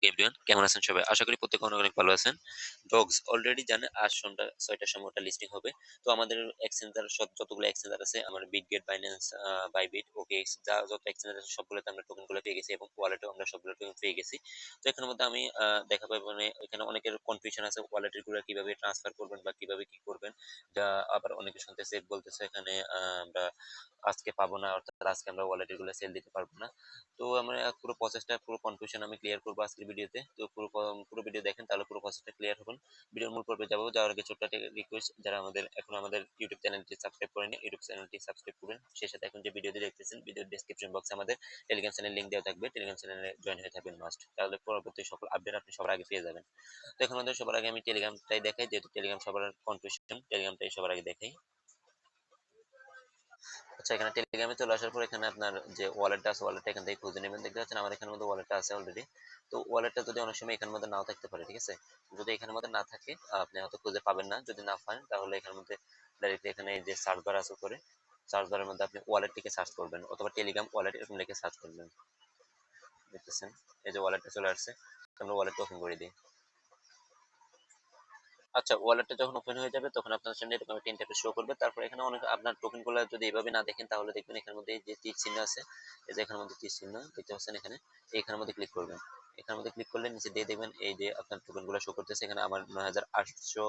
Everyone কেমন আছেন সবাই? আশা করি প্রত্যেকে অনেক, অনেক ভালো আছেন। ডগস অলরেডি জানেন আজ সন্ধ্যা ৬ টার সময় ওটা লিস্টিং হবে। তো আমাদের এক্সচেঞ্জার যতগুলো এক্সচেঞ্জার আছে আমার বিটগেট, বাইন্যান্স, বাইবিট, ওকেএক্স যত এক্সচেঞ্জার আছে সবগুলোতে আমরা টোকেন গুলো পেয়ে গেছি এবং ওয়ালেটেও আমরা সবগুলো টোকেন পেয়ে গেছি। তো এখানের মধ্যে আমি দেখাবো মানে এখানে অনেকের কনফিউশন আছে ওয়ালেটের গুলো কিভাবে ট্রান্সফার করবেন বা কিভাবে কি করবেন। যা আবার অনেকে শুনতেছে বলতেছে এখানে আমরা আজকে পাবো না অর্থাৎ আজকে আমরা ওয়ালেটের গুলো সেল দিতে পারবো না। তো আমরা পুরো প্রসেসটা পুরো কনফিউশন আমি ক্লিয়ার করবো আজকের ভিডিওতে। তো পুরো ভিডিও দেখেন তাহলে পুরো প্রসেসটা ক্লিয়ার হবেন। ভিডিওর মূল পর্বে যাবো। যাওয়ার আগে ছোট্ট একটা রিকোয়েস্ট, যারা এখনো আমাদের ইউটিউব চ্যানেলটি সাবস্ক্রাইব করেনি, ইউটিউব চ্যানেলটি সাবস্ক্রাইব করবেন। সেই সাথে এখন যে ভিডিওটি দেখতেছেন ভিডিওর ডেসক্রিপশন বক্সে আমাদের টেলিগ্রাম চ্যানেল লিংক দেওয়া থাকবে। টেলিগ্রাম চ্যানেলে জয়েন হয়ে থাকবেন মাস্ট। তাহলে পরবর্তী সকল আপডেট আপনি সবার আগে পেয়ে যাবেন। তো এখন আমাদের সবার আগে আমি টেলিগ্রামটাই দেখাই, যেহেতু টেলিগ্রাম সবার কনফিউশন, টেলিগ্রামটাই সবার আগে দেখাই। আচ্ছা, এখানে টেলিগ্রামে চলে আসার পর এখানে আপনার যে ওয়ালেটটা আছে ওয়ালেটটা এখান থেকে খুঁজে নেবেন। দেখতে পাচ্ছেন আমার এখানের মধ্যে ওয়ালেটটা আছে অলরেডি। তো ওয়ালেটটা যদি অনেক সময় এখানের মধ্যে নাও থাকতে পারে, ঠিক আছে? যদি এখানের মধ্যে না থাকে আপনি হয়তো খুঁজে পাবেন না। যদি না পান তাহলে এখানের মধ্যে ডাইরেক্টলি এখানে এই যে সার্চ বার আছে উপরে, সার্চ বারের মধ্যে আপনি ওয়ালেট লিখে সার্চ করবেন অথবা টেলিগ্রাম ওয়ালেট এরকম লিখে সার্চ করবেন। দেখতেছেন এই যে ওয়ালেটটা চলে আসছে। তো আমরা ওয়ালেটটা ওপেন করে দিই। আচ্ছা, ওয়ালেটটা যখন ওপেন হয়ে যাবে তখন আপনার সামনে এরকম একটা ইন্টারফেস শো করবে। তারপর এখানে অনেক আপনার টোকেন গুলো যদি এভাবে না দেখেন তাহলে দেখবেন এখানের মধ্যে এই যে তীর চিহ্ন আছে, এই যে এখানের মধ্যে তীর চিহ্ন দেখতে পাচ্ছেন এখানে, এইখানের মধ্যে ক্লিক করবেন। এখানের মধ্যে ক্লিক করলে নিচে দিয়ে দেখবেন এই যে আপনার টোকেন গুলো শো করতেছে। এখানে আমার ৯,৮০০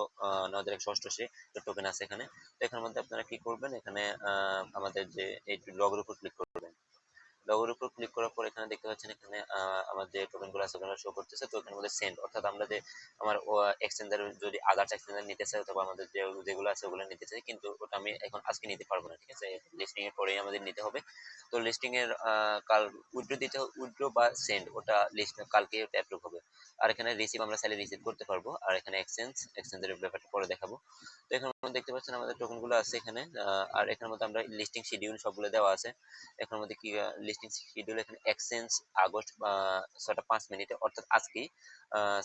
৯,১৮৮ টোকেন আছে এখানে। তো এখানের মধ্যে আপনারা কি করবেন, এখানে আমাদের যে এই লগের উপর ক্লিক করবেন। লগোর উপর ক্লিক করার পর এখানে দেখতে পাচ্ছেন এখানে আমার যে টোকেন গুলো আছে ওগুলো শো করতেছে। তো এখানের মধ্যে সেন্ড অর্থাৎ আমরা যে আমার এক্সচেঞ্জার যদি আদার্স এক্সচেঞ্জার নিতে চাই অথবা আমাদের যেগুলো আছে ওগুলো নিতে চাই, কিন্তু ওটা আমি এখন আজকে নিতে পারবো না, ঠিক আছে? লিস্টিং এর পরেই আমাদের নিতে হবে। তো লিস্টিং এর কাল উইথড্র দিতে উইথড্র বা সেন্ড ওটা লিস্ট কালকে ওটা অ্যাপ্রুভ হবে। আর এখানে রিসিভ আমরা চাইলে রিসিভ করতে পারবো। আর এখানে এক্সচেঞ্জের ব্যাপারটা পরে দেখাবো। তো এখানে দেখতে পাচ্ছেন আমাদের টোকেন গুলো আছে এখানে। আর এখানের মধ্যে আমরা লিস্টিং শিডিউল সবগুলো দেওয়া আছে। এখানের মধ্যে কি লিস্টিং শিডিউল এখানে এক্সচেঞ্জ আগস্ট ৬টা ৫ মিনিটে অর্থাৎ আজকেই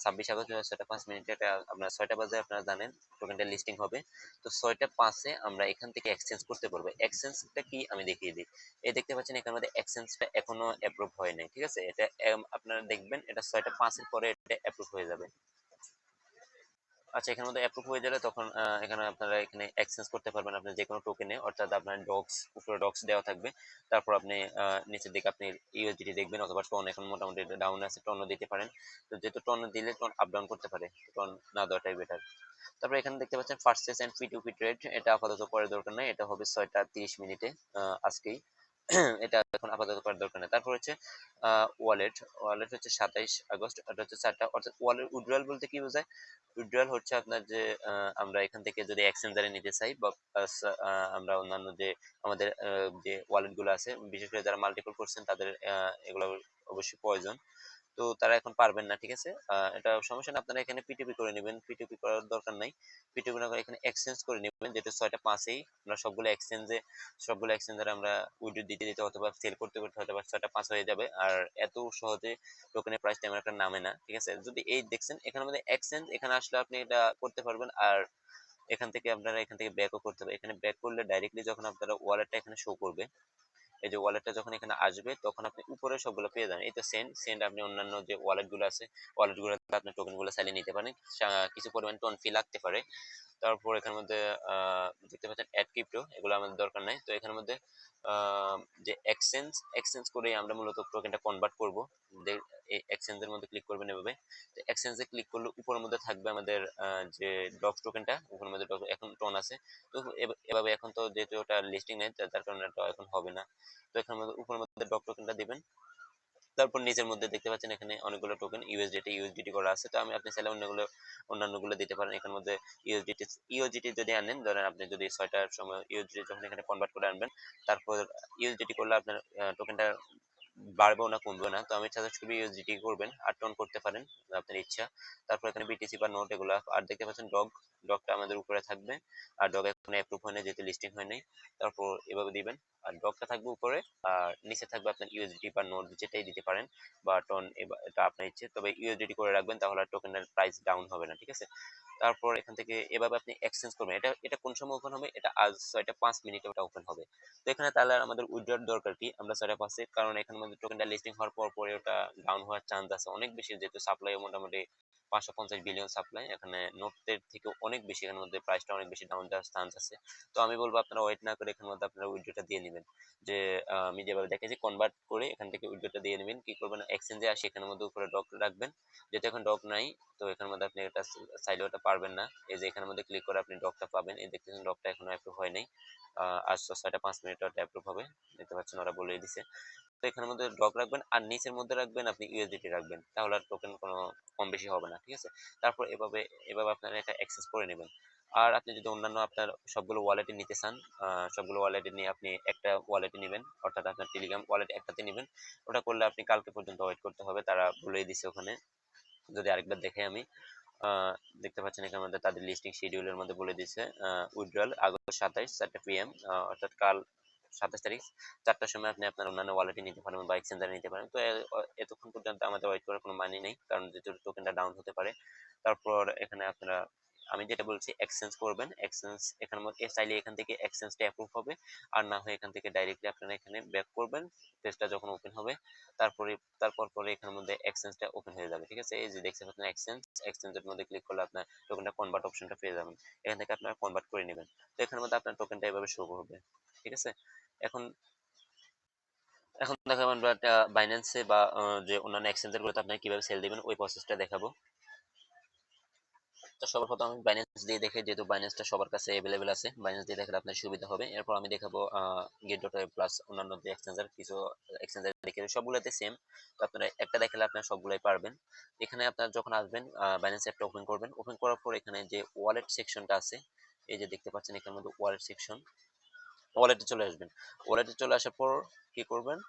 ২৬ আগস্ট ৬টা ৫ মিনিটে এটা আপনার ৬টা বাজে আপনারা জানেন টোকেনটা লিস্টিং হবে। তো ৬টা ৫-এ আমরা এখান থেকে এক্সচেঞ্জ করতে পারবো। এক্সচেঞ্জটা কি আমি দেখিয়ে দিই। এই দেখতে পাচ্ছেন এখানের মধ্যে এক্সচেঞ্জটা এখনো অ্যাপ্রুভ হয় নাই, ঠিক আছে? এটা আপনারা দেখবেন এটা ৬টা ৫-এর পরে এটা অ্যাপ্রুভ হয়ে যাবে। আচ্ছা, এখানের মধ্যে অ্যাপ্রুভ হয়ে গেলে তখন এখানে আপনারা এখানে এক্সচেঞ্জ করতে পারবেন আপনার যে কোনো টোকেনে, অর্থাৎ আপনার ডক্স উপরে ডক্স দেওয়া থাকবে। তারপর আপনি নিচের দিকে আপনি ইউএসডিটি দেখবেন অথবা টন, এখন মোটামুটি ডাউন আছে, টনও দিতে পারেন। তো যেহেতু টন দিলে টন আপ ডাউন করতে পারে, টন না দেওয়াটাই বেটার। তারপর এখানে দেখতে পাচ্ছেন পারচেজ এন্ড P2P ট্রেড, এটা আপাতত করার দরকার নাই, এটা হবে ৬টা ৩০ মিনিটে আজকেই। এটা এখন আপাতত করার দরকার নেই। তারপর হচ্ছে ওয়ালেট, ওয়ালেট হচ্ছে ২৭ আগস্ট, এটা হচ্ছে ৪টা, অর্থাৎ ওয়ালেট উইথড্রয়াল বলতে কি বোঝায়? উইথড্রয়াল হচ্ছে আপনার যে আমরা এখান থেকে যদি এক্সচেঞ্জারে নিতে চাই বা প্লাস আমরা অন্যান্য যে আমাদের যে ওয়ালেট গুলো আছে, বিশেষ করে যারা মাল্টিপল করছেন তাদের এগুলো অবশ্যই প্রয়োজন। তো তারা এখন পারবেন না, ঠিক আছে? এটা সমস্যা না, আপনারা এখানে পিটিপি করে নেবেন, পিটিপি করার দরকার নাই। পিটিপি না করে এখানে এক্সচেঞ্জ করে নেবেন, যেটা ৬টা ৫-এই আমরা সবগুলো এক্সচেঞ্জারে আমরা উইথড্র দিতে দিতে অথবা সেল করতে করতে হয়তো বা ৬টা ৫ হয়ে যাবে। আর এত সহজে টোকেনের প্রাইস তেমন একটা নামে না, ঠিক আছে? যদি এই দেখছেন এখানের মধ্যে এক্সচেঞ্জ, এখানে আসলে আপনি এটা করতে পারবেন। আর এখান থেকে আপনারা এখান থেকে ব্যাকও করতে পারবেন। এখানে ব্যাক করলে ডাইরেক্টলি যখন আপনারা ওয়ালেটটা এখানে শো করবে, এই যে ওয়ালেটটা যখন এখানে আসবে তখন আপনি উপরে সবগুলো পেয়ে যাবেন। এই তো সেন্ড আপনি অন্যান্য যে ওয়ালেট গুলো আছে ওয়ালেট গুলোতে আপনি টোকেন গুলো চালিয়ে নিতে পারেন। কিছু পরিমাণ টোন ফি লাগতে পারে। তারপর এখানের মধ্যে দেখতে পাচ্ছেন অ্যাড ক্রিপ্টো, এগুলো আমাদের দরকার নাই। তো এখানের মধ্যে আহ, যে এক্সচেঞ্জ করে আমরা মূলত টোকেনটা কনভার্ট করব। এই এক্সচেঞ্জের মধ্যে ক্লিক করবেন এভাবে। তো এক্সচেঞ্জে ক্লিক করলে উপরের মধ্যে থাকবে আমাদের যে ডক্স টোকেনটা, উপরের মধ্যে এখন টোন আছে। তো এভাবে এখন তো যেহেতু ওটা লিস্টিং নেই যার কারণে এটা এখন হবে না। তো এখানের মধ্যে উপরের মধ্যে ডক টোকেনটা দিবেন। তারপর নিচের মধ্যে দেখতে পাচ্ছেন এখানে অনেকগুলো টোকেন ইউএসডিটি করা আছে। তো আপনি চাইলে অন্যান্যগুলো দিতে পারেন। এখানের মধ্যে ইউএসডিটি যদি আনেন, ধরেন আপনি যদি ৬টার সময় ইউএসডিটি যখন এখানে কনভার্ট করে আনবেন, তারপর ইউএসডিটি করলে আপনার টোকেনটা বাড়বেও না কমবেও না। তো আমি সাজেস্ট করবো ইউএসডিটি করবেন, আর টোন করতে পারেন আপনার ইচ্ছা। তারপর এখানে বিটিসি বা নোট এগুলো, আর দেখতে পাচ্ছেন ডগটা আমাদের উপরে থাকবে। আর ডগ এখন অ্যাপ্রুভ হয় না যেহেতু লিস্টিং হয় নাই। তারপর এভাবে দিবেন, আর ডগটা থাকবে উপরে, আর নিচে থাকবে আপনার ইউএসডিটি বা নোট যেটাই দিতে পারেন, বা টন, এটা আপনার ইচ্ছে। তবে ইউএসডিটি করে রাখবেন, তাহলে টোকেনের প্রাইস ডাউন হবে না, ঠিক আছে? তারপর এখান থেকে এভাবে আপনি এক্সচেঞ্জ করবেন। এটা এটা কোন সময় ওপেন হবে? এটা আজ ৬টা ৫ মিনিটে ওটা ওপেন হবে। তো এখানে তাহলে আর আমাদের উইথড্রর দরকার কি, আমরা ৬টা ৫-এ, কারণ এখানে মধ্যে টোকেনটা লিস্টিং হওয়ার পর পরে ওটা ডাউন হওয়ার চান্স আছে অনেক বেশি, যেহেতু সাপ্লাই মোটামুটি 550 বিলিয়ন সাপ্লাই, এখানে নোটের থেকে অনেক বেশি, এখানের মধ্যে প্রাইসটা অনেক বেশি ডাউন যাওয়ার চান্স আছে। তো আমি বলবো আপনারা ওয়েট না করে এখানের মধ্যে আপনারা উইথড্রটা দিয়ে নেবেন। যে আমি যেভাবে দেখেছি কনভার্ট করে এখান থেকে উইথড্রটা দিয়ে নেবেন। কি করবেন, এক্সচেঞ্জে আসে এখানের মধ্যে উপরে ডক রাখবেন, যেহেতু এখন ডক নাই তো এখানের মধ্যে আপনি এটা চাইলে ওটা পারবেন না। এই যে এখানের মধ্যে ক্লিক করে আপনি ডকটা পাবেন, এই দেখতেছেন ডকটা এখনো অ্যাপ্রুভ হয় নাই। আজ 6:05 ওটা অ্যাপ্রুভ হবে, দেখতে পাচ্ছেন ওরা বলে দিছে। তো এখানের মধ্যে ডক রাখবেন আর নিচের মধ্যে রাখবেন আপনি ইউএসডিটি রাখবেন, তাহলে আর টোকেন কোনো কম বেশি হবে না, ঠিক আছে। তারপর এভাবে এভাবে আপনারা এটা অ্যাক্সেস করে নেবেন। আর আপনি যদি অন্যান্য আপনার সবগুলো ওয়ালেটে নিতে চান, সবগুলো ওয়ালেটে নিয়ে আপনি একটা ওয়ালেটে নেবেন, অর্থাৎ আপনার টেলিগ্রাম ওয়ালেট একটাতে নেবেন। ওটা করলে আপনি কালকে পর্যন্ত ওয়েট করতে হবে, তারা বলেই দিছে ওখানে। যদি আরেকবার দেখে আমি, আহ, দেখতে পাচ্ছেন এখানে মধ্যে তাদের লিস্টিং শিডিউলের মধ্যে বলে দিচ্ছে উইথড্রয়াল আগস্ট 27 4টা PM, অর্থাৎ কাল 27 তারিখ 4টার সময় আপনি আপনার অন্যান্য ওয়ালেটে নিতে পারেন বা এক্সচেঞ্জারে নিতে পারেন। তো এতক্ষণ পর্যন্ত আমাদের ওয়েট করার কোনো মানে নেই, কারণ যেহেতু টোকেনটা ডাউন হতে পারে। তারপর এখানে আপনারা, আমি যেটা বলছি এক্সচেঞ্জ করবেন, এক্সচেঞ্জ এখানে মধ্যে চাইলে এখান থেকে এক্সচেঞ্জটা অ্যাপ্রুভ হবে, আর না হয় এখান থেকে ডাইরেক্টলি আপনারা এখানে ব্যাক করবেন, পেজটা যখন ওপেন হবে তারপরে তারপর পরে এখানের মধ্যে এক্সচেঞ্জটা ওপেন হয়ে যাবে, ঠিক আছে। এই যে দেখছেন আপনার এক্সচেঞ্জের মধ্যে ক্লিক করলে আপনার টোকেনটা কনভার্ট অপশনটা পেয়ে যাবেন, এখান থেকে আপনারা কনভার্ট করে নেবেন। তো এখানের মধ্যে আপনার টোকেনটা এভাবে শো করবে, ঠিক আছে। এখন এখন দেখাবো আমরা বাইন্যান্সে বা যে অন্যান্য এক্সচেঞ্জের গুলোতে আপনি কিভাবে সেল দিবেন ওই প্রসেসটা দেখাবো। তো সর্বপ্রথম আমি বাইন্যান্স দিয়ে দেখে, যেহেতু বাইন্যান্সটা সবার কাছে অ্যাভেলেবেল আছে, বাইন্যান্স দিয়ে দেখলে আপনার সুবিধা হবে। এরপর আমি দেখাবো গেট.আই প্লাস অন্যান্য যে এক্সচেঞ্জার, কিছু এক্সচেঞ্জার দেখে সবগুলোতে সেম। তো আপনারা একটা দেখালে আপনারা সবগুলাই পারবেন। এখানে আপনারা যখন আসবেন বাইন্যান্স অ্যাপটা ওপেন করবেন, ওপেন করার পর এখানে যে ওয়ালেট সেকশনটা আছে, এই যে দেখতে পাচ্ছেন এখানের মধ্যে ওয়ালেট সেকশন, ওয়ালেটে চলে আসবেন। ওয়ালেটে চলে আসার পর কি করবেন,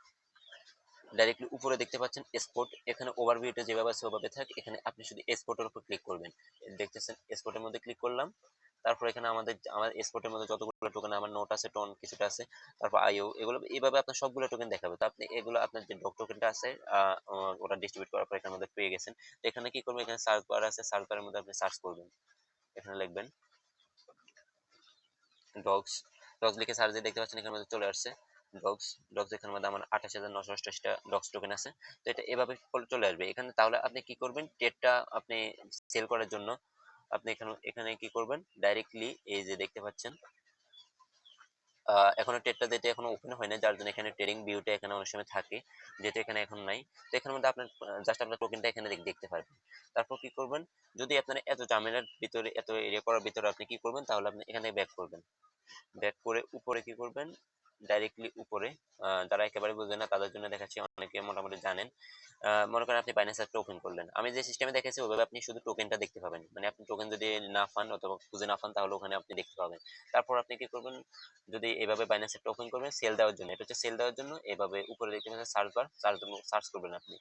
ডাইরেক্টলি উপরে দেখতে পাচ্ছেন স্পট, এখানে ওভারভিউটা যেভাবে আছে ওভাবে থাক, এখানে আপনি শুধু স্পটের উপর ক্লিক করবেন। দেখতেছেন স্পটের মধ্যে ক্লিক করলাম। তারপর এখানে আমার স্পটের মধ্যে যতগুলো টোকেন আমার নোট আছে, টোন কিছুটা আছে, তারপর আইও, এগুলো এইভাবে আপনার সবগুলো টোকেন দেখাবে। তো আপনি এগুলো আপনার যে ডক টোকেনটা আছে ওটা ডিস্ট্রিবিউট করার পর এখানের মধ্যে পেয়ে গেছেন। তো এখানে কি করবেন, এখানে সার্চ বার আছে, সার্চ বারের মধ্যে আপনি সার্চ করবেন, এখানে লিখবেন ডগস, ডগস লিখে সার্চ দিয়ে দেখতে পাচ্ছেন এখানের মধ্যে চলে আসছে ডগস। ডগস এখানের মধ্যে আমার 28,988টা ডগস টোকেন আছে। তো এটা এভাবে চলে আসবে এখানে। তাহলে আপনি কি করবেন, ট্রেডটা আপনি সেল করার জন্য আপনি এখানে এখানে কি করবেন, ডাইরেক্টলি এই যে দেখতে পাচ্ছেন এখনো ট্রেডটা যেটা এখনো ওপেন হয় না, যার জন্য এখানে ট্রেডিং ভিউটা এখানে অনেক সময় থাকে, যেটা এখানে এখন নাই। তো এখানের মধ্যে আপনার জাস্ট আপনার টোকেনটা এখানে দেখতে পারবেন। তারপর কি করবেন, যদি আপনার এত ঝামেলার ভিতরে, এত এরিয়া করার ভিতরে আপনি কি করবেন, তাহলে আপনি এখানে ব্যাক করবেন। ব্যাক করে উপরে কি করবেন, ডাইরেক্টলি উপরে, যারা একেবারে বুঝে না তাদের জন্য দেখাচ্ছি, অনেকে মোটামুটি জানেন। মনে করেন আপনি বাইন্যান্স অ্যাপটা ওপেন করলেন, আমি যে সিস্টেমে দেখেছি ওইভাবে আপনি শুধু টোকেনটা দেখতে পাবেন, মানে আপনি টোকেন যদি না পান অথবা খুঁজে না পান তাহলে ওখানে আপনি দেখতে পাবেন। তারপর আপনি কি করবেন, যদি এভাবে বাইন্যান্স অ্যাপটা ওপেন করবেন সেল দেওয়ার জন্য, এটা হচ্ছে সেল দেওয়ার জন্য, এভাবে উপরে দেখতে পাচ্ছেন সার্চ বার, সার্চ করবেন আপনি,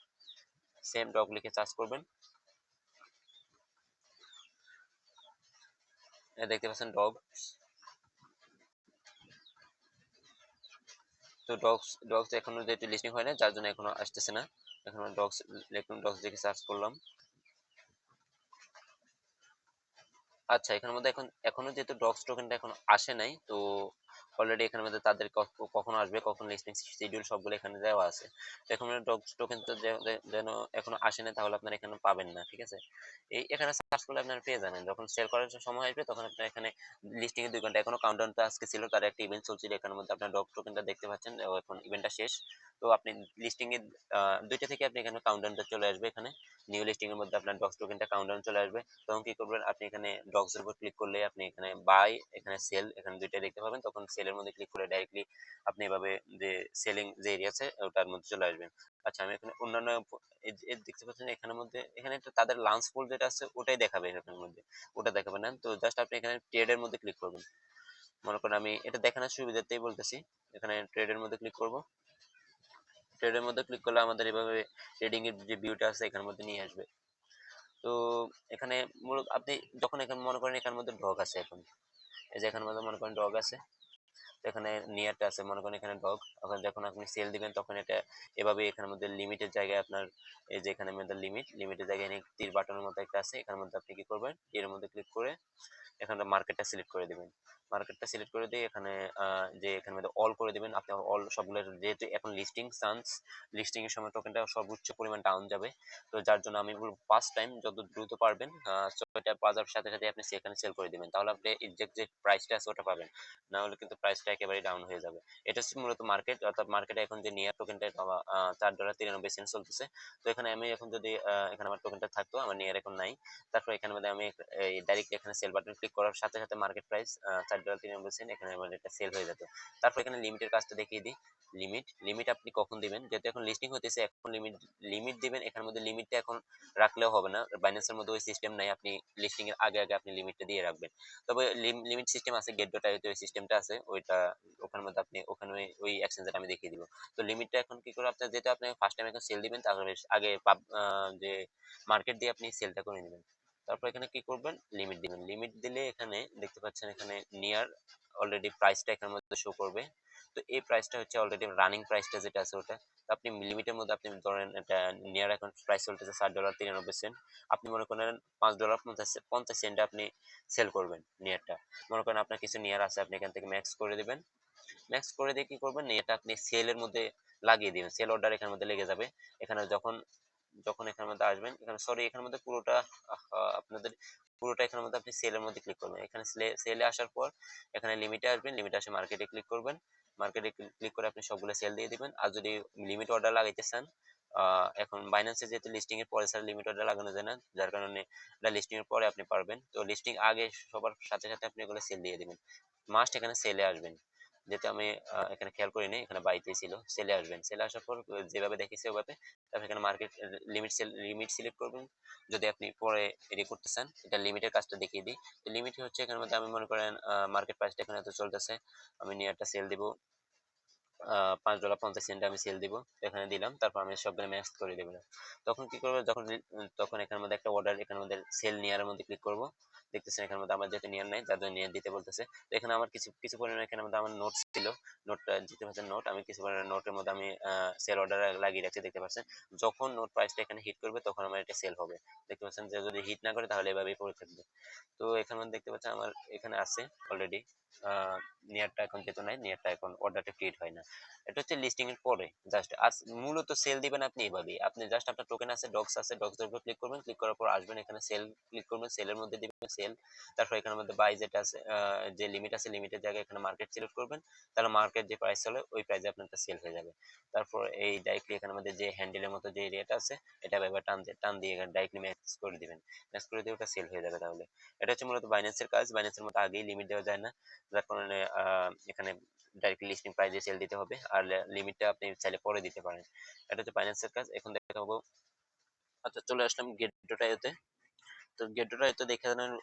সেম ডগ লিখে সার্চ করবেন, দেখতে পাচ্ছেন ডগ। তো ডগস এখনো যেহেতু লিস্টিং হয় না, যার জন্য এখনো আসতেছে না। এখনো ডগস, লিখুন ডগস দেখে সার্চ করলাম। আচ্ছা, এখানের মধ্যে এখনো যেহেতু ডগস টোকেনটা এখনো আসে নাই, তো অলরেডি এখানের মধ্যে তাদের কখন আসবে, কখন লিস্টিং শিডিউল সবগুলো এখানে দেওয়া আছে। তো এখন ডগস টোকেন তো যেন এখনো আসে না, তাহলে আপনারা এখানে পাবেন না, ঠিক আছে। এই এখানে সার্চ করলে আপনারা পেয়ে যাবেন, যখন সেল করার সময় আসবে তখন আপনারা এখানে লিস্টিং এ 2 ঘন্টা এখনো কাউন্টডাউনটা আজকে ছিল, তার একটা ইভেন্ট চলছিল, এখানের মধ্যে আপনার ডগ টোকেনটা দেখতে পাচ্ছেন, এখন ইভেন্টটা শেষ। তো আপনি লিস্টিং এ 2টা থেকে আপনি এখানে কাউন্টডাউনটা চলে আসবে, এখানে নিউ লিস্টিং এর মধ্যে আপনার ডগস টোকেনটা কাউন্টডাউন চলে আসবে। তখন কি করবেন, আপনি এখানে ডগস এর উপর ক্লিক করলে আপনি এখানে বাই, এখানে সেল, এখানে দুইটাই দেখতে পাবেন। তখন সেলের মধ্যে ক্লিক করে ডাইরেক্টলি আপনি এভাবে যে সেলিং যে এরিয়া আছে ওটার মধ্যে চলে আসবেন। আচ্ছা, আমি এখানে অন্যান্য দেখতে পাচ্ছেন এখানের মধ্যে, এখানে একটা তাদের লাঞ্চ পোল যেটা আছে ওটাই দেখাবে এখানের মধ্যে, ওটা দেখাবে না। তো জাস্ট আপনি এখানে ট্রেডের মধ্যে ক্লিক করবেন। মনে করেন আমি এটা দেখানোর সুবিধাতেই বলতেছি, এখানে ট্রেডের মধ্যে ক্লিক করব। ট্রেডের মধ্যে ক্লিক করলে আমাদের এভাবে ট্রেডিং এর যে ভিউটা আছে এখানের মধ্যে নিয়ে আসবে। তো এখানে মূলত আপনি যখন এখানে মনে করেন এখানের মধ্যে ডগ আছে, এখন এই যে এখানের মধ্যে মনে করেন ডগ আছে, তো এখানে নিয়ারটা আছে, মনে করেন এখানে ডগ। এখন যখন আপনি সেল দিবেন তখন এটা এভাবে এখানের মধ্যে লিমিটের জায়গায় আপনার এই যে এখানে মধ্যে লিমিটের জায়গায় এখানে তীর বাটনের মতো একটা আছে, এখানের মধ্যে আপনি কি করবেন, এর মধ্যে ক্লিক করে এখানে মার্কেটটা সিলেক্ট করে দিবেন। মার্কেটটা সিলেক্ট করে দিয়ে এখানে যে এখানে মধ্যে অল করে দিবেন। আপনি অল সবগুলো, যেহেতু এখন লিস্টিং এর সময় টোকেনটা সর্বোচ্চ পরিমাণ ডাউন যাবে, তো যার জন্য আমি বলবো ফার্স্ট টাইম যত দ্রুত পারবেন ছয়টা বাজার সাথে সাথে আপনি সেখানে সেল করে দিবেন, তাহলে আপনি এক্সাক্ট যে প্রাইসটা আছে ওটা পাবেন। না হলে কিন্তু প্রাইসটা একেবারে ডাউন হয়ে যাবে। এটা হচ্ছে মূলত মার্কেট, অর্থাৎ মার্কেটে এখন যে নিয়ার টোকেনটা $4.93 চলতেছে। তো এখানে আমি এখন যদি এখানে আমার টোকেনটা থাকতো, আমার নিয়ার এখন নাই, তারপর এখানে মধ্যে আমি ডাইরেক্ট এখানে সেল বাটন ক্লিক করার সাথে সাথে মার্কেট প্রাইস $4.93, এখানে আমার এটা সেল হয়ে যেত। তারপর এখানে লিমিটের কাজটা দেখিয়ে দিই। লিমিট আপনি কখন দিবেন, যেহেতু এখন লিস্টিং হতেছে, এখন লিমিট দিবেন। এখানের মধ্যে লিমিটটা এখন রাখলেও হবে না, বাইন্যান্সের মধ্যে ওই সিস্টেম নাই আপনি লিস্টিং এর আগে আগে আপনি লিমিটটা দিয়ে রাখবেন। তবে লিমিট সিস্টেম আছে, গেট ডট আইওতে ওই সিস্টেমটা আছে, ওইটা ওখানের মধ্যে আপনি ওখানে ওই এক্সচেঞ্জটা আমি দেখিয়ে দিব। তো লিমিটটা এখন কি করে আপনার, যেটা আপনি ফার্স্ট টাইম এখন সেল দিবেন, তাহলে আগে যে মার্কেট দিয়ে আপনি সেলটা করে নেবেন। তারপর এখানে কি করবেন, লিমিট দিবেন। লিমিট দিলে এখানে দেখতে পাচ্ছেন এখানে নিয়ার অলরেডি প্রাইসটা এখানের মধ্যে শো করবে। তো এই প্রাইসটা হচ্ছে অলরেডি রানিং প্রাইসটা যেটা আছে ওটা। তো আপনি লিমিটের মধ্যে আপনি ধরেন এটা নিয়ার এখন প্রাইস চলতেছে $7.93। আপনি মনে করেন $5.50 আপনি সেল করবেন নিয়ারটা। মনে করেন আপনার কিছু নিয়ার আছে, আপনি এখান থেকে ম্যাক্স করে দিবেন। ম্যাক্স করে দিয়ে কি করবেন, এটা আপনি সেলের মধ্যে লাগিয়ে দিবেন, সেল অর্ডার এখানের মধ্যে লেগে যাবে। এখানে যখন যখন এখানের মধ্যে আসবেন, এখানে সরি এখানের মধ্যে পুরোটা আপনাদের পুরোটা এখানের মধ্যে আপনি সেলের মধ্যে ক্লিক করবেন। এখানে সেলে আসার পর এখানে লিমিটে আসবেন, লিমিটে আসে মার্কেটে ক্লিক করবেন। মার্কেটে ক্লিক করে আপনি সবগুলো সেল দিয়ে দিবেন। আর যদি লিমিট অর্ডার লাগাইতে চান, এখন বাইন্যান্সে যেহেতু লিস্টিং এর পরে স্যার লিমিট অর্ডার লাগানো যায় না, যার কারণে এটা লিস্টিং এর পরে আপনি পারবেন। তো লিস্টিং আগে সবার সাথে সাথে আপনি এগুলো সেল দিয়ে দিবেন। মাস্ট এখানে সেলে আসবেন, যেহেতু আমি এখানে খেয়াল করিনি, এখানে বাইতে ছিল, সেলে আসবেন। সেলে আসার পর যেভাবে দেখেছি ওভাবে, তারপর এখানে মার্কেট লিমিট সিলেক্ট করবেন। যদি আপনি পরে এডি করতে চান, এটা লিমিটের কাজটা দেখিয়ে দিই। তো লিমিট হচ্ছে এখানের মধ্যে আমি মনে করেন মার্কেট প্রাইসটা এখানে এত চলতেছে, আমি নিয়ে একটা সেল দিব $5.50 আমি সেল দিব। এখানে দিলাম, তারপর আমি সবগুলো ম্যাক্স করে দেবো। তখন কি করবো, তখন এখানের মধ্যে একটা অর্ডার, এখানের মধ্যে সেল নিয়ারের মধ্যে ক্লিক করব। দেখতেছেন এখানের মধ্যে আমার যেহেতু নিয়ার নাই, যার জন্য নিয়ার দিতে বলতেছে। তো এখানে আমার কিছু কিছু পরিমাণে এখানের মধ্যে আমার নোট ছিল, নোটটা দিতে পারছেন নোট, আমি কিছু পরিমাণে নোটের মধ্যে আমি সেল অর্ডার লাগিয়ে রাখছি, দেখতে পাচ্ছেন। যখন নোট প্রাইসটা এখানে হিট করবে তখন আমার এটা সেল হবে। দেখতে পাচ্ছেন যে যদি হিট না করে তাহলে এভাবেই পড়ে থাকবে। তো এখানে দেখতে পাচ্ছেন আমার এখানে আছে অলরেডি নিয়ারটা, এখন যেহেতু নাই, নিয়ারটা এখন অর্ডারটা ক্রিয়েট হয় না। এটা হচ্ছে লিস্টিং এর পরে জাস্ট মূলত সেল দিবেন আপনি এভাবেই। আপনি জাস্ট আপনার টোকেন আছে, ডক্স আছে, ডক্স এর উপর ক্লিক করবেন, ক্লিক করার পর আসবেন এখানে সেল ক্লিক করবেন, সেলের মধ্যে দিবেন সেল। তারপর এখানের মধ্যে বাই যেটা আছে, যে লিমিট আছে, লিমিটের জায়গায় এখানে মার্কেট সিলেক্ট করবেন। তাহলে মার্কেট যে প্রাইস চলে ওই প্রাইসে আপনারটা সেল হয়ে যাবে। তারপর এই ডাইরেক্টলি এখানের মধ্যে যে হ্যান্ডেলের মতো যে এরিয়াটা আছে, এটা এবার টান দিয়ে এখানে ডাইরেক্টলি ম্যাক্স করে দিবেন। ম্যাক্স করে দিয়ে ওটা সেল হয়ে যাবে। তাহলে এটা হচ্ছে মূলত বাইন্যান্সের কাজ। বাইন্যান্সের মতো আগেই লিমিট দেওয়া যায় না, যার কারণে এখানে ডাইরেক্টলি লিস্টিং প্রাইসে সেল দিতে হবে, আর লিমিটটা আপনি চাইলে পরে দিতে পারেন। এটা হচ্ছে ফাইন্যান্সের কাজ। এখন দেখাবো, আচ্ছা চলে আসলাম গেট.io-তে। তো গেট.io-তে দেখে নেন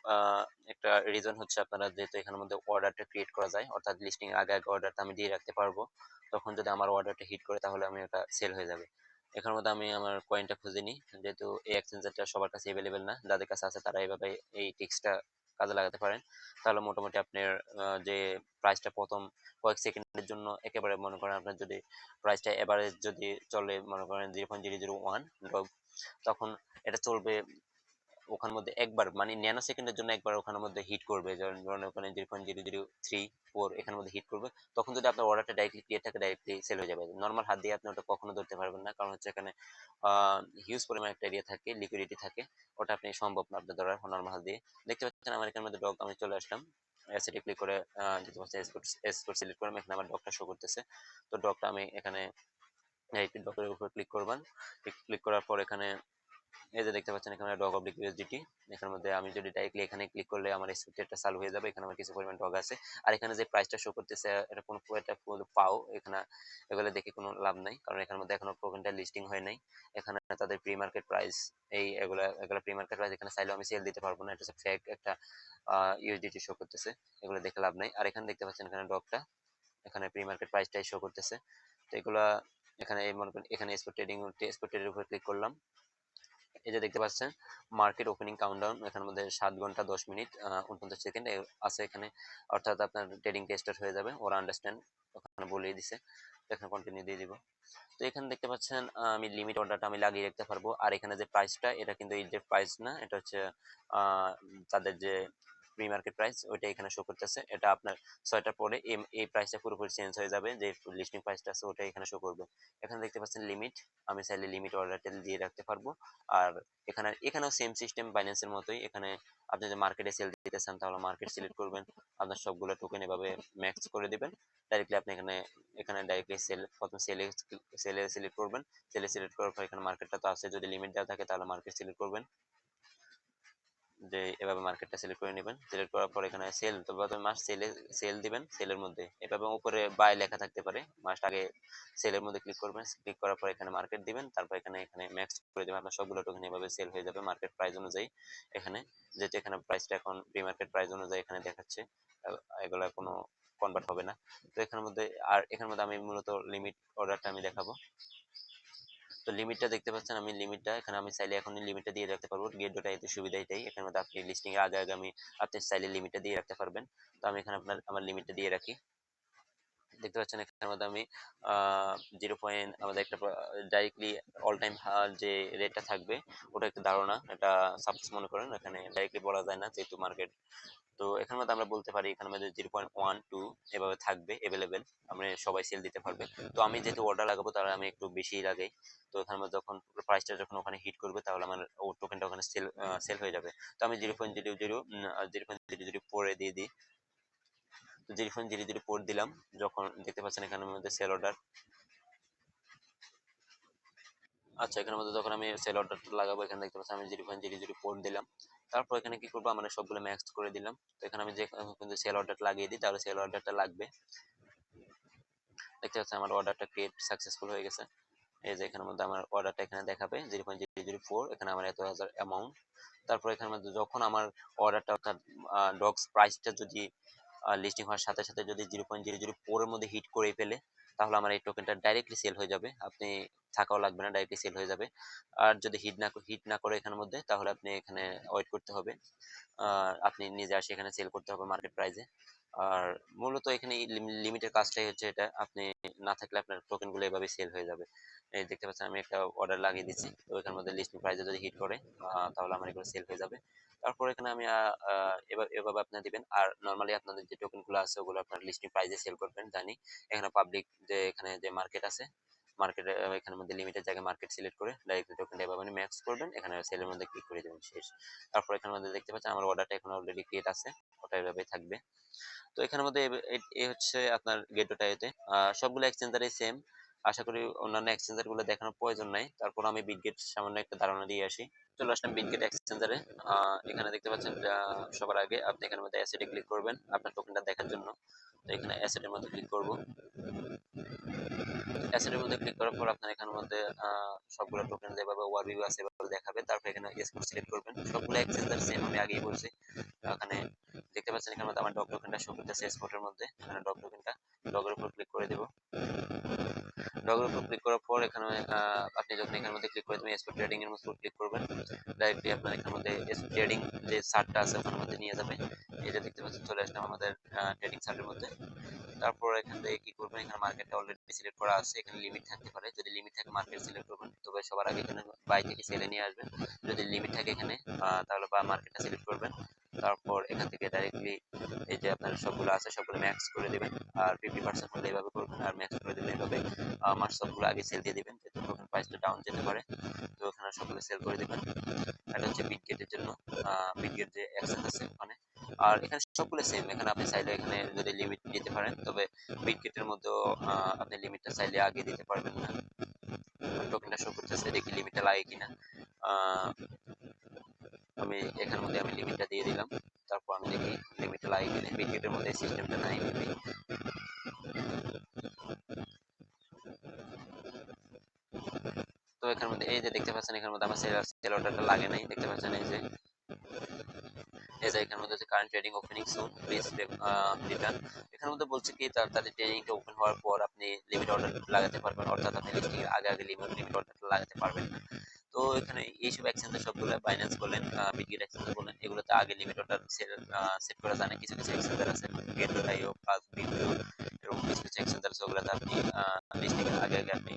একটা রিজন হচ্ছে আপনারা যেহেতু এখানের মধ্যে অর্ডারটা ক্রিয়েট করা যায়, অর্থাৎ লিস্টিং এর আগে আগে অর্ডারটা আমি দিয়ে রাখতে পারবো। তখন যদি আমার অর্ডারটা হিট করে তাহলে আমি ওটা সেল হয়ে যাবে। এখানের মধ্যে আমি আমার কয়েনটা খুঁজে নিই, যেহেতু এই এক্সচেঞ্জারটা সবার কাছে অ্যাভেলেবেল না, যাদের কাছে আছে তারা এইভাবে এই টিক্সটা কাজে লাগাতে পারেন। তাহলে মোটামুটি আপনার যে প্রাইসটা প্রথম কয়েক সেকেন্ডের জন্য একেবারে, মনে করেন আপনার যদি প্রাইসটা এভারেজ যদি চলে মনে করেন 0.001 তখন এটা চলবে ওখানের মধ্যে একবার, মানে ন্যানো সেকেন্ডের জন্য একবার ওখানের মধ্যে হিট করবে, যেমন ধরেন ওখানে 0.003 4 এখানের মধ্যে হিট করবে। তখন যদি আপনার অর্ডারটা ডাইরেক্টলি ক্লিয়ার থাকে, ডাইরেক্টলি সেল হয়ে যাবে। নর্মাল হাত দিয়ে আপনি ওটা কখনো ধরতে পারবেন না, কারণ হচ্ছে এখানে হিউজ পরিমাণ একটা এরিয়া থাকে, লিকুইডিটি থাকে, ওটা আপনি সম্ভব না আপনার ধরার নর্মাল হাত দিয়ে। দেখতে পাচ্ছেন আমার এখানের মধ্যে ডগ, আমি চলে আসলাম অ্যাসেটে ক্লিক করে দেখতে পাচ্ছেন এক্সপোর্ট সিলেক্ট করে এখানে আমার ডগটা শো করতেছে। তো ডগটা আমি এখানে ডগের উপর ক্লিক করবেন। ক্লিক করার পর এখানে এই যে দেখতে পাচ্ছেন এখানে ডগ অবলিক ইউএসডিটি, এখানের মধ্যে আমি যদি ডাইরেক্টলি এখানে ক্লিক করলে আমার এক্সপেক্টেডটা চালু হয়ে যাবে। এখানে আমার কিছু পরিমাণ ডগ আছে, আর এখানে যে প্রাইসটা শো করতেছে এটা কোনো এটা পাও এখানে, এগুলো দেখে কোনো লাভ নাই, কারণ এখানের মধ্যে এখনো টোকেনটা লিস্টিং হয় নাই। এখানে তাদের প্রি মার্কেট প্রাইস এই এগুলা প্রি মার্কেট প্রাইস, এখানে চাইলেও আমি সেল দিতে পারবো না, এটা হচ্ছে ফেক একটা ইউএসডিটি শো করতেছে, এগুলো দেখে লাভ নাই। আর এখানে দেখতে পাচ্ছেন এখানে ডগটা এখানে প্রি মার্কেট প্রাইসটাই শো করতেছে। তো এগুলা এখানে মনে করেন এখানে এক্সপোর্ট ট্রেডিং উপর ক্লিক করলাম। এই যে দেখতে পাচ্ছেন মার্কেট ওপেনিং কাউন্টডাউন, এখানের মধ্যে 7 ঘন্টা 10 মিনিট 49 সেকেন্ড আছে এখানে, অর্থাৎ আপনার ট্রেডিং স্টার্ট হয়ে যাবে। ওরা আন্ডারস্ট্যান্ড ওখানে বলেই দিছে, তো এখানে কন্টিনিউ দিয়ে দিব। তো এখানে দেখতে পাচ্ছেন আমি লিমিট অর্ডারটা আমি লাগিয়ে রাখতে পারবো। আর এখানে যে প্রাইসটা, এটা কিন্তু এই যে প্রাইস না, এটা হচ্ছে আহ, তাদের যে প্রি মার্কেট প্রাইস ওইটা এখানে শো করতেছে। এটা আপনার 6টার পরে এই প্রাইসটা পুরোপুরি চেঞ্জ হয়ে যাবে, যে লিস্টিং প্রাইসটা আছে ওটা এখানে শো করবে। এখানে দেখতে পাচ্ছেন লিমিট, আমি চাইলে লিমিট অর্ডারটা দিয়ে রাখতে পারবো। আর এখানেও সেম সিস্টেম বাইন্যান্সের মতোই, এখানে আপনি যদি মার্কেটে সেল দিতে চান তাহলে মার্কেট সিলেক্ট করবেন, আপনার সবগুলো টোকেন এভাবে ম্যাক্স করে দিবেন। ডাইরেক্টলি আপনি এখানে এখানে ডাইরেক্টলি সেল, প্রথম সেলে সিলেক্ট করবেন। সেলে সিলেক্ট করার পর এখানে মার্কেটটা তো আছে, যদি লিমিট দেওয়া থাকে তাহলে মার্কেট সিলেক্ট করবেন, যে এভাবে মার্কেটটা সিলেক্ট করে নেবেন। সিলেক্ট করার পর এখানে সেল, তো প্রথমে মাস্ট সেল দিবেন। সেলের মধ্যে এভাবে উপরে বাই লেখা থাকতে পারে, মাস্ট আগে সেলের মধ্যে ক্লিক করবেন। ক্লিক করার পর এখানে মার্কেট দিবেন, তারপর এখানে এখানে ম্যাক্স করে দেবেন। আপনার সবগুলো টোকেন এভাবে সেল হয়ে যাবে মার্কেট প্রাইস অনুযায়ী। এখানে যেহেতু এখানে প্রাইসটা এখন প্রি মার্কেট প্রাইস অনুযায়ী এখানে দেখাচ্ছে, এগুলা কোনো কনভার্ট হবে না। তো এখানের মধ্যে, আর এখানের মধ্যে আমি মূলত লিমিট অর্ডারটা আমি দেখাবো। তো লিমিটটা দেখতে পাচ্ছেন, আমি লিমিটটা এখানে আমি চাইলে এখন লিমিটটা দিয়ে রাখতে পারবো। গেট ডোটা এতে সুবিধা এটাই, এখানে মধ্যে আপনি লিস্টিং এর আগে আগে আমি আপনি চাইলে লিমিটটা দিয়ে রাখতে পারবেন। তো আমি এখানে আমার লিমিটটা দিয়ে রাখি। দেখতে পাচ্ছেন এখানের মধ্যে আমি 0 আমাদের একটা ডাইরেক্টলি অল টাইম যে রেটটা থাকবে ওটা একটু ধারণা, এটা সাপোজ মনে করেন, এখানে ডাইরেক্টলি বলা যায় না যেহেতু মার্কেট। তো এখানের মধ্যে আমরা বলতে পারি এখানের মধ্যে 0.12 এভাবে থাকবে অ্যাভেলেবেল, আমরা সবাই সেল দিতে পারবে। তো আমি যেহেতু অর্ডার লাগাবো তাহলে আমি একটু বেশি লাগাই। তো এখানের মধ্যে যখন প্রাইসটা যখন ওখানে হিট করবে তাহলে আমার ও টোকেনটা ওখানে সেল হয়ে যাবে। তো আমি 0.00 দিয়ে দিই। তো 0.004 দিলাম, যখন দেখতে পাচ্ছেন এখানের মধ্যে সেল অর্ডার। আচ্ছা, এখানের মধ্যে যখন আমি সেল অর্ডারটা লাগাবো এখানে দেখতে পাচ্ছি আমি 0.004 দিলাম। তারপর এখানে কি করবো, মানে সবগুলো ম্যাক্স করে দিলাম। তো এখানে আমি যে কিন্তু সেল অর্ডারটা লাগিয়ে দিই তাহলে সেল অর্ডারটা লাগবে। দেখতে পাচ্ছি আমার অর্ডারটা ক্রিয়েট সাকসেসফুল হয়ে গেছে। এই যে এখানের মধ্যে আমার অর্ডারটা এখানে দেখাবে 0.004, এখানে আমার এত হাজার অ্যামাউন্ট। তারপর এখানের মধ্যে যখন আমার অর্ডারটা অর্থাৎ ডগস প্রাইসটা যদি লিস্টিং হওয়ার সাথে সাথে যদি 0.004 এর মধ্যে হিট করে ফেলে তাহলে আমার এই টোকেনটা ডাইরেক্টলি সেল হয়ে যাবে, আপনি থাকাও লাগবে না, ডাইরেক্টলি সেল হয়ে যাবে। আর যদি হিট না করে এখানের মধ্যে তাহলে আপনি এখানে ওয়েট করতে হবে, আপনি নিজে আসে এখানে সেল করতে হবে মার্কেট প্রাইসে। আর মূলত এখানে লিমিটের কাজটাই হচ্ছে এটা, আপনি না থাকলে আপনার টোকেন গুলো এভাবে সেল হয়ে যাবে। এই দেখতে পাচ্ছেন আমি একটা অর্ডার লাগিয়ে দিচ্ছি, তো এখানের মধ্যে লিস্টিং প্রাইসে যদি হিট করে তাহলে আমার এগুলো সেল হয়ে যাবে। তারপর এখানে আমি এভাবে আপনারা দিবেন। আর নর্মালি আপনাদের যে টোকেন গুলো আছে ওগুলো আপনার লিস্টিং প্রাইসে সেল করবেন জানি। এখানে পাবলিক যে এখানে যে মার্কেট আছে, মার্কেটে এখানের মধ্যে লিমিটের জায়গায় মার্কেট সিলেক্ট করে ডাইরেক্টলি টোকেনটা এভাবে ম্যাক্স করবেন, এখানে সেলের মধ্যে ক্লিক করে দেবেন, শেষ। তারপর এখানের মধ্যে দেখতে পাচ্ছেন আমার অর্ডারটা এখন অলরেডি ক্রিয়েট আছে, ওটা এভাবেই থাকবে। তো এখানের মধ্যে এই হচ্ছে আপনার গেটোটা, এতে সবগুলো এক্সচেঞ্জারই সেম। আশা করি অন্যান্য এক্সচেঞ্জার গুলো দেখানোর প্রয়োজন নাই, তারপর আমি বিটগেট সামান্য একটা ধারণা দিয়ে আসি। চলে আসলাম বিটগেট এক্সচেঞ্জারে। এখানে দেখতে পাচ্ছেন সবার আগে আপনি এখানের মধ্যে অ্যাসেটে ক্লিক করবেন আপনার টোকেনটা দেখার জন্য। তো এখানে অ্যাসেটের মধ্যে ক্লিক করব। অ্যাসেটের মধ্যে ক্লিক করার পর আপনার এখানের মধ্যে সবগুলো টোকেন যেভাবে ওভারভিউ আছে এভাবে দেখাবে। তারপর এখানে এক্সপোর্ট সিলেক্ট করবেন, সবগুলো এক্সচেঞ্জার সেম, আমি আগেই বলছি। এখানে দেখতে পাচ্ছেন এখানে মধ্যে আমার ডগ টোকেনটা শো করতেছে এক্সপোর্টের মধ্যে, এখানে ডগ টোকেনটা, ডগের উপর ক্লিক করে দেব। ডগের উপর ক্লিক করার পর এখানে আপনি যখন এখানের মধ্যে ক্লিক করে দেবেন এক্সপোর্ট ট্রেডিং এর মধ্যে ক্লিক করবেন, ডাইরেক্টলি আপনার এখানের মধ্যে ট্রেডিং যে চার্টটা আছে ওখানের মধ্যে নিয়ে যাবে। এটা দেখতে পাচ্ছেন চলে আসলাম আমাদের ট্রেডিং চার্টের মধ্যে। তারপর এখান থেকে কি করবেন, এখানে মার্কেটটা অলরেডি সিলেক্ট করা আছে, এখানে লিমিট থাকতে পারে, যদি লিমিট থাকে মার্কেট সিলেক্ট করবেন, তবে সবার আগে এখানে বাই থেকে সেলে নিয়ে আসবেন। যদি লিমিট থাকে এখানে তাহলে বা মার্কেটটা সিলেক্ট করবেন। তারপর এখান থেকে ডাইরেক্টলি এই যে আপনার সবগুলো আছে সবগুলো ম্যাক্স করে দিবেন, আর 50% হলে এইভাবে করবেন, আর ম্যাক্স করে দিবেন এইভাবে। আমার সবগুলো আগে সেল দিয়ে দিবেন যেহেতু টোকেন প্রাইসটা ডাউন যেতে পারে, তো এখানে সবগুলো সেল করে দিবেন। এটা হচ্ছে বিটগেটের জন্য, বিটগেট যে এক্সচেঞ্জ আছে ওখানে। আর এখানে সবগুলো সেম, এখানে আপনি চাইলে এখানে যদি লিমিট দিতে পারেন, তবে বিটগেটের মধ্যেও আপনি লিমিটটা চাইলে আগে দিতে পারবেন না। টোকেনটা শো করতেছে, দেখি লিমিটটা লাগে কিনা। আমি এখানের মধ্যে আমি লিমিটটা দিয়ে দিলাম, তারপর আমি দেখি লিমিটটা লাগে কিনা। বিটগেটের মধ্যে সিস্টেমটা নাই মেবি। তো এখানের মধ্যে এই যে দেখতে পাচ্ছেন এখানের মধ্যে আমার সেল অর্ডারটা লাগে নাই, দেখতে পাচ্ছেন এই যে এখানের মধ্যে হচ্ছে current trading opening soon please return. এখানের মধ্যে বলছে কি তাদের ট্রেডিংটা ওপেন হওয়ার পর আপনি লিমিট অর্ডার লাগাতে পারবেন, অর্থাৎ আপনি লিস্টিং এর আগে আগে লিমিট অর্ডারটা লাগাতে পারবেন না। তো এখানে এইসব এক্সচেঞ্জার সবগুলো বাইন্যান্স বলেন, বিটগেট এক্সচেঞ্জার বলেন, এগুলোতে আগে লিমিট অর্ডার সেট করা যায় না। কিছু কিছু এক্সচেঞ্জার আছে, গেট.io, পাস, বিটগো, এরকম কিছু কিছু এক্সচেঞ্জার আছে, ওগুলোতে আপনি লিস্টিং এর আগে আগে আপনি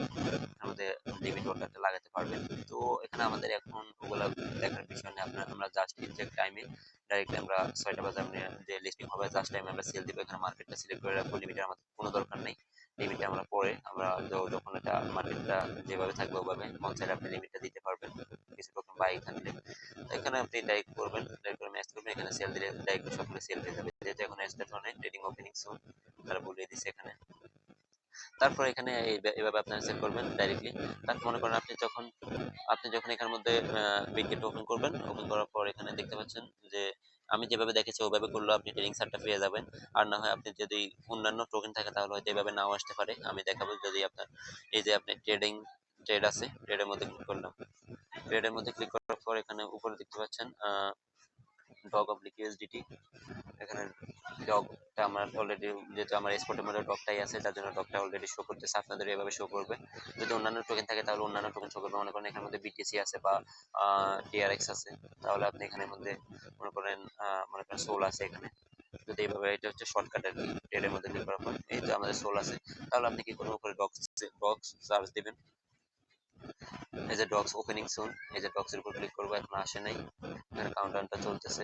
আমাদের লিমিট অর্ডারটা লাগাতে পারবেন। তো এখানে আমাদের এখন ওগুলা দেখার বিষয় নেই, আমরা জাস্ট এক্সাক্ট টাইমে ডাইরেক্টলি আমরা 6টা বাজে আমরা যে লিস্টিং হবে জাস্ট টাইমে আমরা সেল দিব। এখানে মার্কেটটা সিলেক্ট করে রাখবো, লিমিটের আমাদের কোনো দরকার নেই। লিমিটটা আমরা পরে আমরা যখন এটা মার্কেটটা যেভাবে থাকবে ওভাবে মন চাইলে আপনি লিমিটটা দিতে পারবেন কিছু টোকেন বাই থাকলে। তো এখানে আপনি ডাইরেক্ট করবেন, ডাইরেক্ট করে ম্যাচ করবেন, এখানে সেল দিলে ডাইরেক্ট সবগুলো সেল হয়ে যাবে। যেহেতু এখন স্টার্ট হয় ট্রেডিং ওপেনিং সুন তারা বলে দিচ্ছে এখানে। তারপর এখানে এইভাবে আপনারা সেল করবেন ডাইরেক্টলি। তারপর মনে করেন আপনি যখন এখানের মধ্যে বিটগেট ওপেন করবেন, ওপেন করার পর এখানে দেখতে পাচ্ছেন যে আমি যেভাবে দেখেছি ওভাবে করলেও আপনি ট্রেডিং সার্টটা পেয়ে যাবেন। আর না হয় আপনি যদি অন্যান্য টোকেন থাকে তাহলে হয়তো এভাবে নাও আসতে পারে। আমি দেখাবো যদি আপনার এই যে আপনি ট্রেড আছে, ট্রেডের মধ্যে ক্লিক করলাম। ট্রেডের মধ্যে ক্লিক করার পর এখানে উপরে দেখতে পাচ্ছেন ডগ অফ ইউএসডিটি। এখানে ডগটা আমার অলরেডি, যেহেতু আমার এক্সপোর্টের মধ্যে ডগটাই আছে যার জন্য ডগটা অলরেডি শো করতেছে, আপনাদের এভাবে শো করবে। যদি অন্যান্য টোকেন থাকে তাহলে অন্যান্য টোকেন শো করবে। মনে করেন এখানের মধ্যে বিটিসি আছে বা টিআরএক্স আছে, তাহলে আপনি এখানের মধ্যে মনে করেন সোল আছে এখানে। যদি এইভাবে, এটা হচ্ছে শর্টকাট আর কি, ট্রেডের মধ্যে ক্লিক করার পর এই তো আমাদের সোল আছে। তাহলে আপনি কি করবেন, উপরে ডক্স সার্চ দিবেন, এই যে ডক্স ওপেনিং সুন, এই যে ডক্সের উপর ক্লিক করবো, এখন আসে নাই, এখানে কাউন্টডাউনটা চলতেছে।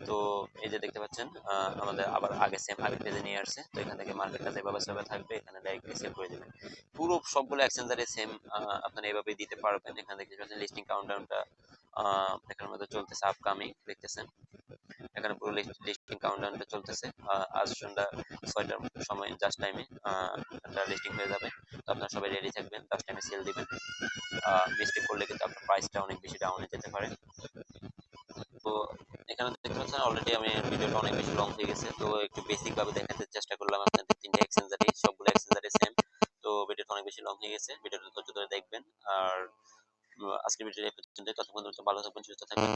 তো এই যে দেখতে পাচ্ছেন আমাদের আবার আগে সেম আগের পেজে নিয়ে আসছে। তো এখান থেকে মার্কেটটা যেভাবে সেভাবে থাকবে, এখানে ডাইরেক্টলি সেল করে দেবেন। পুরো সবগুলো এক্সচেঞ্জারে সেম আপনারা এইভাবে দিতে পারবেন। এখানে দেখতে পাচ্ছেন লিস্টিং কাউন্টডাউনটা এখানের মধ্যে চলতেছে, আপকামিং দেখতেছেন। এখানে পুরো লিস্টিং কাউন্টডাউনটা চলতেছে। আজ সন্ধ্যা 6টার সময় জাস্ট টাইমে একটা লিস্টিং হয়ে যাবে। তো আপনারা সবাই রেডি থাকবেন, জাস্ট টাইমে সেল দিবেন। মিস্টেক করলে কিন্তু আপনার প্রাইসটা অনেক বেশি ডাউনে যেতে পারে। তো এখানে দেখতে পাচ্ছেন অলরেডি আমি ভিডিওটা অনেক বেশি লং হয়ে গেছে, তো একটু বেসিক ভাবে দেখাতে চেষ্টা করলাম আপনাদের তিনটা এক্সচেঞ্জারই, সবগুলো এক্সচেঞ্জারই সেম। তো ভিডিওটা অনেক বেশি লং হয়ে গেছে, ভিডিওটা ধৈর্য ধরে দেখবেন। আর আজকের ভিডিওটা এই পর্যন্তই। ততক্ষণ পর্যন্ত ভালো থাকবেন, সুস্থ থাকবেন।